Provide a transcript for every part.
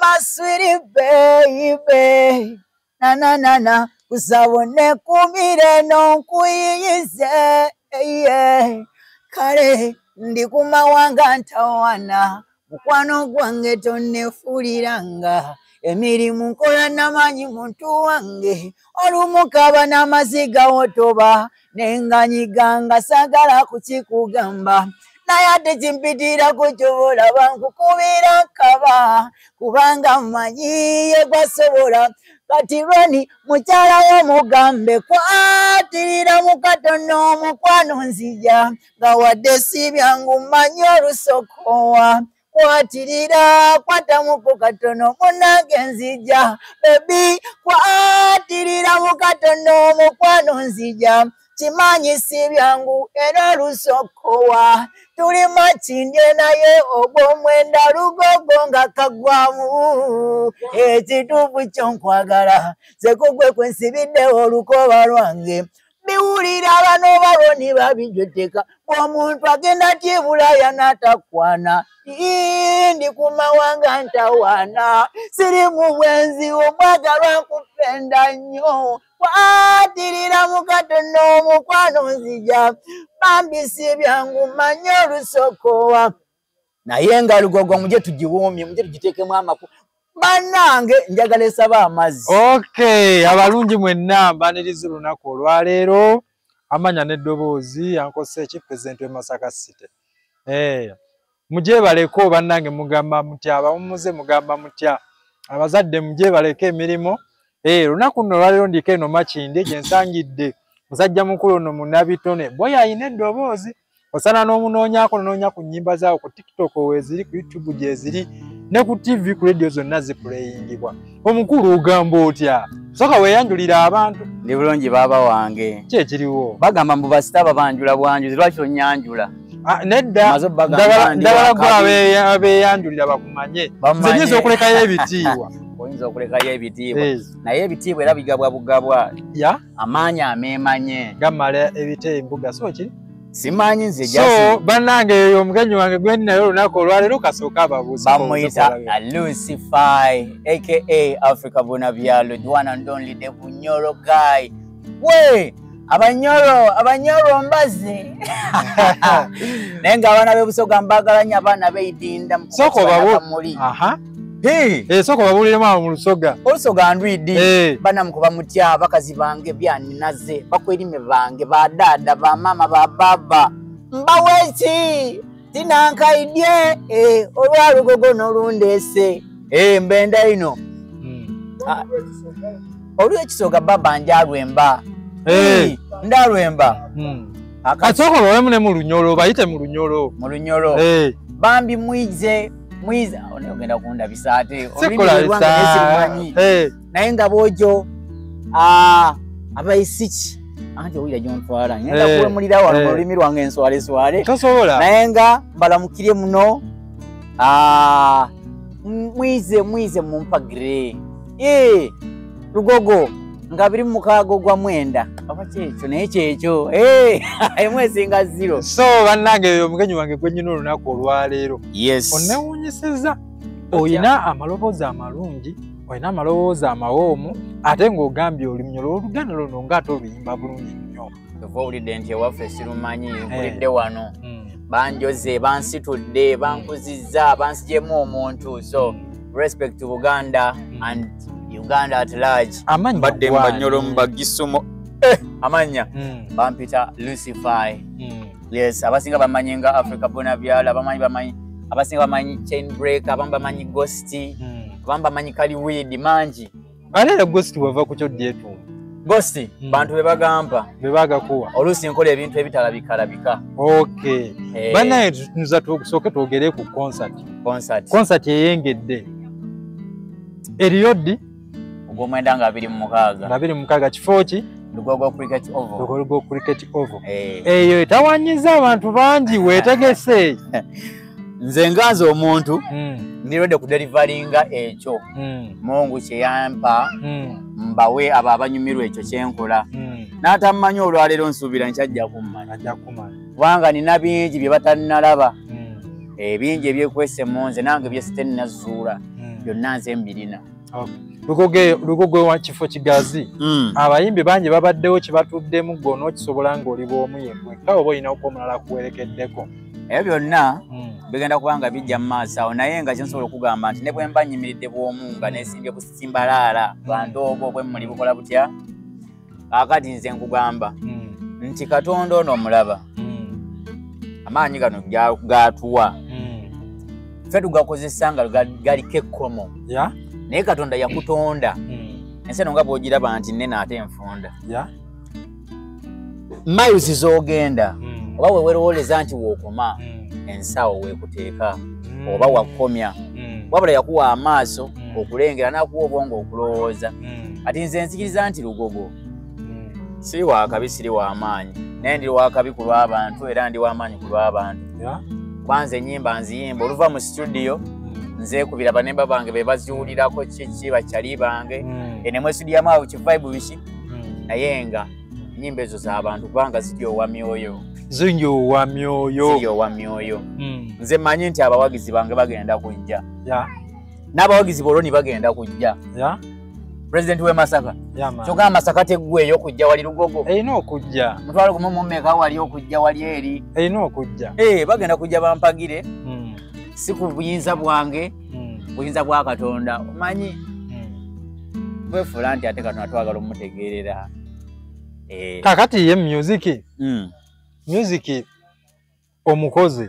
my sweetie baby. Na na na na. Kusabone kumire no kuyize. Kare ndi kumawanga ntawana. Mukwano gwange tonefuliranga. Emirimu nkola namanyi muntu wange. Olumukaba n'amaziga wotoba. Nenganyiganga sagala kukikugamba. Nayate chimpitira kuchobola bankukubira kaba. Kubanga manyiye gwasobola. Kati Roni muchala wo mugambe kwatirira mukatono mukwano nzija. Gawadde sibyangu manyi olusokowa. Kwatirira kwata mukatono munange nzija. Baby kwatirira mukatono mukwano nzija. Chimanyi sibyangu era lusokowa. Tuli machindye naye obwomwenda lugogo nga kagwamu. Ekituufu kyonkwagala sekugwe kwensibidde olukoba lwange. Biwulira bano Baroni babijoteka. Bw'omuntu agenda tyebulaya n'atakwana. Ndi kumawanga ntawana. Siri mu bwenzi omwagalwa nkupenda nnyo. Kwatirira mukatono mukwano nzija. Bambi sibyangu manyi olusokowa. Naye nga lugogo muje tugiwumye, muje tugitekemu amaku. Banange njagala esaba amazzi. Okay, abalungi mwenna mbaniriza olunaku olwaleero. Amanya n'eddoboozi yankose Chief President we Masaka City. Muje baleko bannange mugamba mutya, abawumuze mugamba mutya. Abazadde muje baleke emirimu. Lunaku nno olwaleero ndiko eno Makindye gye nsangidde musajja mukulu ono Munabitone. Boy ayina eddoboozi. Osana n'omunoonyaako n'onoonya ku nnyimba zaawo ku TikTok weeziri, ku YouTube gyeziri, ne ku TV ku radio zonna zipuleyingibwa. Omukulu ogamba otya? Soka weeyanjulira abantu. Ndi bulungi baba wange. Ki ekiriwo? Bagamba mbu basitaba banjula bwanjuzi lwaki onnyanjula? Nedda ndagala gwe abeeyanjulira bakumanye. Nze nyinza okulekayo ebitiibwa. Oyinza okulekayo ebitiibwa. Naye ebitiibwa era bigabwa bugabwa. Amaanyi ameemanye. Gamala ebite embuga so ki? Simanyi nze jasi. So bannange eyo omugenyi wange gwe ninayo olunaku olwaleero kasooka ababuuzi. Bamuyita Lucify aka Africa Bonabyalo, the one and only the Bunyoro guy. We abanyoro mbazi. Nenga abana bebusoga mbagalanya abana beidinda mu soko babu. Aha. Soko babuliremu mu lusoga. Olusoga ndwidi. Bana mukuba mutya bakazi bange byaninaze bakwirime bange badada ba mama ba baba. Mbaweki tinankaidye olwalugogo n'olundese. Mbenda ino. Olwekisoga baba njalwemba. Ndalwemba. Akasoko lwemu ne mu lunyolo bayite mu lunyolo. Mu lunyolo. Bambi mwize ogenda kunda bisate naye nga bojo abayisiki anti owulira gyontwala ngenda kuwemulira wano mu lulimi lwange enswaleswale naye nga mbalamukirye muno mwize mumpa gre lugogo nga biri mukaago gwa mwenda aba kyekyo naye kyekyo emwesinga 0. So bannange omugenyi wange gwe nyina olunaku olwaleero onnewuunyisizza. Oyina amaloboozi amalungi, oyina amaloboozi amawoomu, ate ng'ogambye olumyo lw'Oluganda luno ng'ate oluyimba bulungi nnyo. Owulidde nti ewaffe sirumanyi mpulidde wano banjoze bansitudde bankuzizza bansigyemu omuntu. So respect to Buganda and Uganda at large. Badde mbanyolo mbagisumo amanya bampita Lucify. Yes, abasinga bamanyi nga Africa Bonabyalo, abamanyi abasinga bamanyi Chain Break, abamu bamanyi Ghost, abamu bamanyi Kaliweed mangi. Alera Ghost wava ku kyoddeetu. Ghost bantu bebagamba bebagakuwa olusi nkola ebintu ebitalabika. Okay. Banaye tuza tukusooke twogere ku concert eyengedde Eriodi ogw'omwenda nga 26 kifo ki? Lugogo Cricket Oval. Lugogo Cricket Oval. Eyo etawanyiza abantu bangi weetegese. Nze nganze omuntu nirode ku deliveryinga ekyo Mungu kye yampa mbawe abo abanyumirwa ekyo kyenkola n'atamanyi olwaleero nsuubira nkyajja kummanya kubanga nina bingi bye batanalaba bingi ebyekwese munze nange byesite nnazuula byonna nze mbirina. Lugogo wa kifo kigazi abayimbi bangi babaddewo kibatuddemu gwo n'okisobola ng'oli bw'omu yegwe ka oba olina okumulala kuwerekeddeko. Ebyo byonna bigenda kubanga bijja mu maaso awo naye nga kyensobola okugamba nti ne bwe mba nyimiridde bw'omu nga neesimbye ku simbalaala bantu obwo bwe muli bukola butya kaakati nze nkugamba nti Katonda ono omulaba amaanyi gano gaatuwa ffe tugakozesa nga galiko ekkomo naye Katonda yakutonda ensi eno nga bw'ogiraba nti nnene ate enfunda miles z'ogenda oba wewerowooleza nti wookoma ensawo weekuteeka oba wakomya wabula yakuwa amaaso okulengera n'akuwa obwongo okulowooza ati nze nzikiriza nti Lugogo siri wakabi siri w'amaanyi naye ndi wakabi ku lw'abantu era ndi w'amaanyi ku lw'abantu kwanza ennyimba nziyimba oluva mu studio nzeekubira banemba bange be baziwulirako kiki bakyali bange enemu studio yamaawo kivibe biki naye nga ennyimba ezo z'abantu kubanga ziryowa myoyo ziryowa myoyo nze mmanyi nti abawagizi bange bagenda kujja n'abawagizi boloni bagenda kujja President we Masaka kyokka Masaka teggweeyo okujja wali Lugogo erina okujja mutwalo gumu mummeka wali okujja wali eri erina okujja bagenda kujja bampagire si ku buyinza bwange buyinza bwa Katonda omanyi bwefuula nti ate Katonda twagala omutegeerera kakati ye music omukozi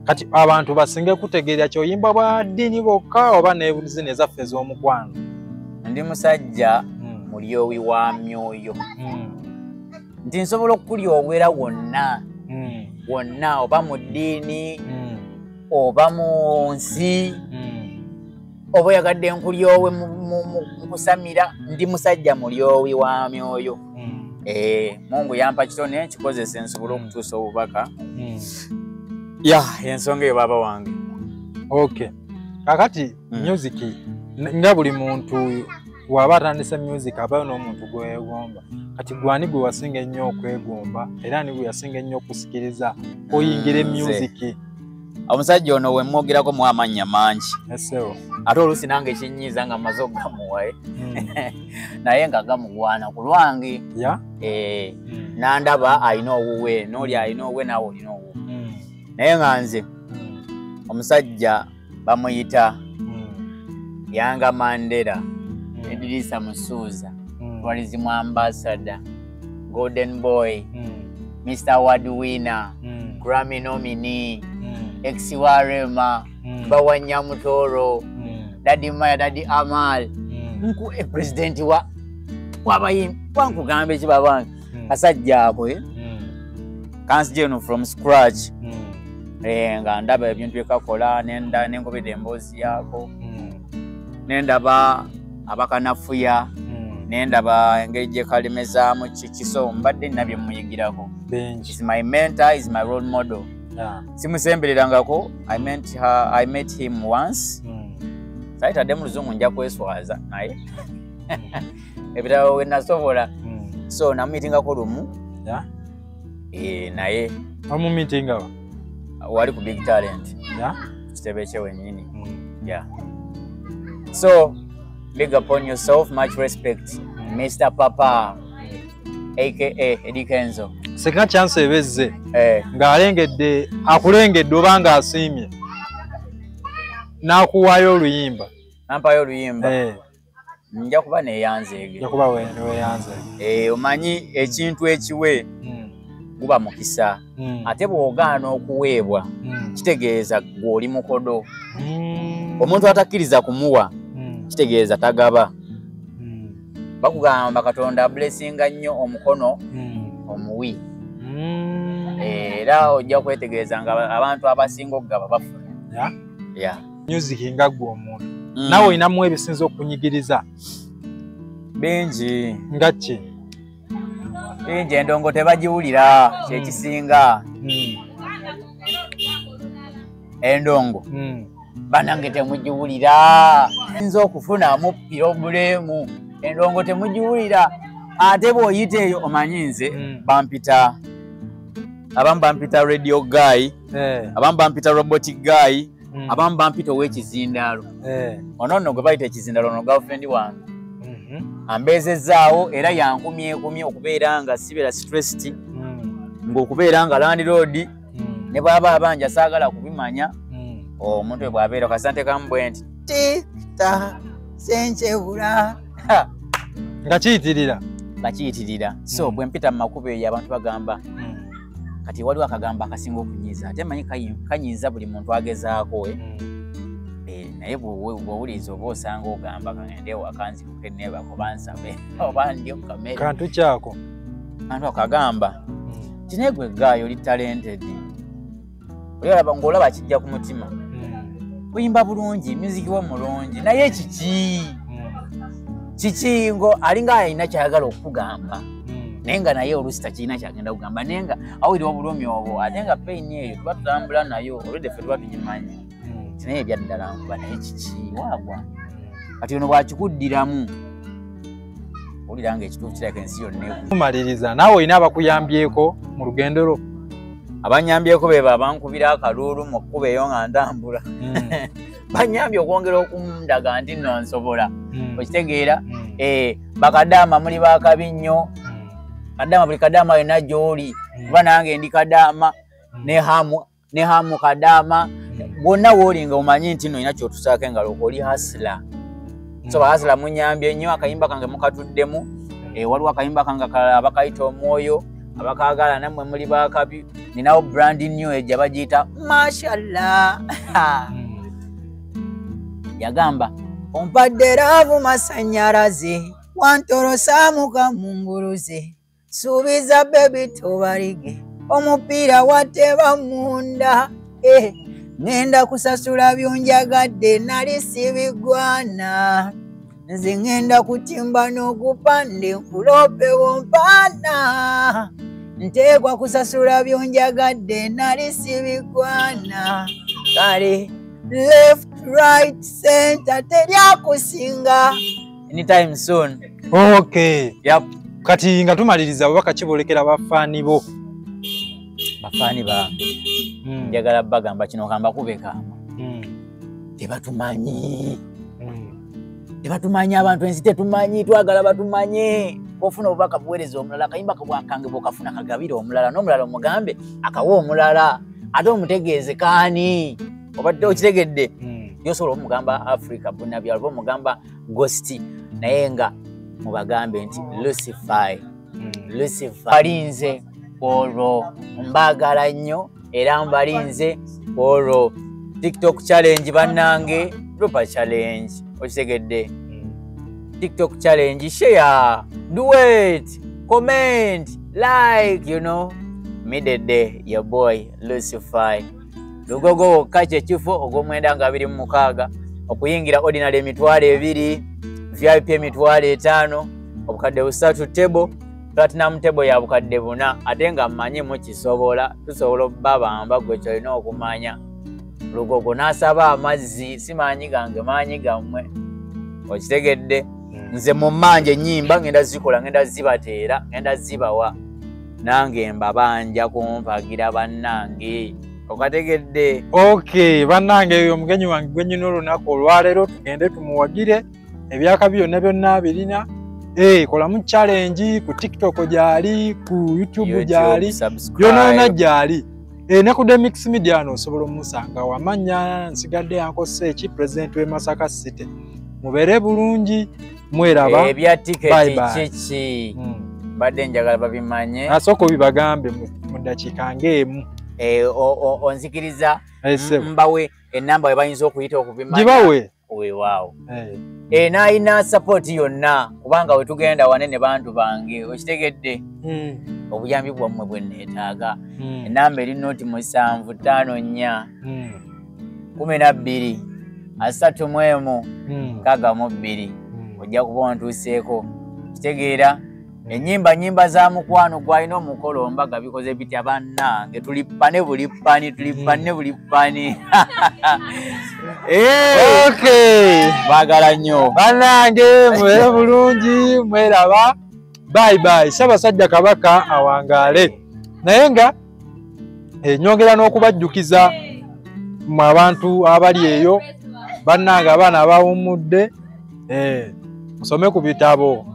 kati abantu basinge kutegeera kyoyimba bwa ddiini bokka oba n'ebuzini ezaffe ez'omukwano. Ndi musajja mulyowi wa myoyo nti nsobola okulyowera wonna wonna oba mu ddiini oba mu nsi oba oyagadde nkulyowe mu kusamira ndi musajja mulyowi wa myoyo. Mungu yampa kitone nkikozesa nsobola okutuusa obubaka ensonga eyo baba wange. Okay kakati music nga buli muntu waba atandise music abayo n'omuntu gweyegomba kati gwani gwe wasinga ennyo okwegomba era ni gwe yasinga ennyo okusikiriza oyingire music? Omusajja ono we mwogerako mu amannya mangi ate oluusi nange ekinyiiza nga mmaze okugamuwaye naye nga gamugwana ku lwange nandaba alina owuwe n'oli alina owuwe naawe olina owuwe naye nga nze omusajja bamuyita Yanga Mandela Idrisa Musuuza Tourism Ambassador Golden Boy Mr. Award winner Grammy nominee Exiwarema Bawanyamutoro Daddy Maya Daddy Amal nku president wabayimbi wankugambe kibabange kasajja abwe kansijeno from scratch nga ndaba ebintu byekakola nengobedde emboozi yaako nendaba abakanafuya nendaba engeri gyekalemezaamu kikiso mbadde nabye muyigirako. Is my mentor, is my role model. Simusembererangako. I met him once. Saitadde mu luzungu nja kweswaza naye ebitabo we nasobola so namumitingako lumu naye wamumitinga wali ku Big Talent kitebe kye wennyini. So big upon yourself, much respect Mr. Papa aka Eddie Kenzo. Sekina chance ebezze ng'alengedde akulengedde oba ng'asiimye n'akuwaayo oluyimba nampayo oluyimba nja kuba neeyanzeege jakuba weeyanze omanyi ekintu ekiwe guba mukisa ate bw'ogaana okuweebwa kitegeeza gw'oli mukodo. Omuntu atakkiriza kumuwa kitegeeza tagaba. Bakugamba Katonda blessinga nnyo omukono omuwi era ojja kwetegereza nga abantu abasinga okugaba bafuna. Music nga gwe omuntu nawe olinamu ebisinza okunyigiriza bingi nga ki? Bingi endongo tebagiwulira kyekisinga endongo banange temugiwulira nza okufunamu pirobulemu endongo temugiwulira ate bw'oyita eyo omanyi nze abamu bampita radio guy abamu bampita robotic guy abamu bampita ow'ekizindaalo ono gwe bayita ekizindaalo ono girlfriend wange ambeezezaawo era yankumyekumye okubeera nga sibeera stressed ng'okubeera nga landlord ne bw'aba abanja saagala kubimanya omuntu we bw'abeera kasante kamu bwe nti tikta senkyebula nga kiyitirira so bwe mpita mu makubo eyo abantu bagamba kati waliwo akagamba akasinga okunyiiza ate manyi kanyiiza buli muntu agezaako naye bw'owuliriza oba osanga ogamba kagende ewaka nzikuke neebako bansabe oba ndyo kamere kantu kyako kantu akagamba kinaye gwe gaayo oli talented olaba ng'olaba kijja ku mutima kuyimba bulungi muziki wo mulungi naye kiki ngo alinga alina kyayagala okukugamba naye nga naye oluusi takirina kyagenda kugamba naye nga awulira obulumi obwo ate nga peyini eyo tuba tutambula nayo olwedde ffe tuba tugimanyi naye ebyaddala nkuba naye kiki waagwa kati ono bwakikuddiramu owulira nga ekituufu kiraka ensi yonna kumaliriza naawe olina abakuyambyeko mu lugendo lwo abanyambyeko beba abankubira akaluulu mu kkuba eyo nga ntambula banyambye okwongera okundaga nti nno nsobola okitegeera bakadaama muli bakabi nnyo kadaama buli kadaama yonna gy'oli kuba nange ndi kadaama ne hamu kadaama bwonna wooli nga omanyi nti nno olina kyotusaako engalo oli hasila so bahasila munyambye nnyo akayimba kange mukatuddemu waliwo akayimba kange akalala abakayita omwoyo abakagala nammwe muli bakabi ninawo brand new age bagiyita mashallah yagamba ompadde raavu masanyalaze wantorosa mukamunguluze suubiza bebi tobalige omupiira wateba munda ngenda kusasula byonjagadde nali sibigwana nze ngenda kutimba n'okupande nkulope wompaana nteekwa kusasula byonjagadde nali sibigwana kale left right center teryakusinga anytime soon okay yep. Kati nga tumaliriza baba kakibolekera bafaani bo bafaani bange njagala bagamba kino kamba kubeka tebatumanyi tebatumanyi abantu ensi tetumanyi twagala batumanye ofuna obubaka buweereza omulala akayimba kabwakange bwokafuna kagabire omulala n'omulala omugambe akawa omulala ate omutegeeze kaani obadde okitegedde yosobola omugamba Africa bunabyalo oba omugamba Ghost naye nga mubagambe nti Lucifer balinze olwo mbagala nnyo era mbalinze olwo TikTok challenge bannange Lupa challenge okitegedde TikTok challenge share do it comment like you know midede your boy Lucifer lugogo kache kifo ogw'omwenda nga 26 okuyingira ordinary emitwalo 2 VIP emitwalo 5 obukadde 3 table platinum table ya bukadde 4 ate nga mmanyi mukisobola tusobola babamba gwe kyolina okumanya lugogo nasaba amazzi simanyi gange manyi gammwe okitegedde nze mu manje nyimba ngenda zikola ngenda zibateera ngenda zibawa nange mbabanja kumpagira bannange okategedde okay bannange omugenyi wange gwenyina olunaku olwaleero tugende tumuwagire ebyaka byonna birina kolamu challenge ku TikTok gyali ku YouTube gyali yona gyali ne ku Demix Media no osobola omusanga wamanya nsigadde yankose eki president we Masaka City mubere bulungi mweraba ebya ticket chichi badde njagala babimanye asoko bibagambe mu dakika ngemu onzikiriza mbawe enamba we bayinza okuyita okubimanya gibawe wow naina support yonna kubanga we tugenda wanene bantu bange okitegedde obuyambi bwammwe bwe neetaaga enamba eri noti 754 12 31 62 ojja kuba ontuuseeko kitegeera enyimba za mukwano gwalina omukolo mbaga bikoze bitya bannange tulipane buli pani okay bagala nnyo bannange mwere bulungi mweraba bye Ssaabasajja Kabaka awangaale naye nga nyongera n'okubajjukiza mu abantu abali eyo bannanga abaana abawumudde musome ku bitabo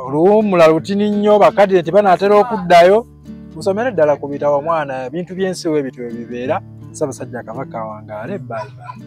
oluwummula lutini nnyo bakadde tebanaatera okuddayo musomere ddala ku bitabo mwana ebintu by'ensi we bitwe bibeera Ssaabasajja Kabaka wangaale bye.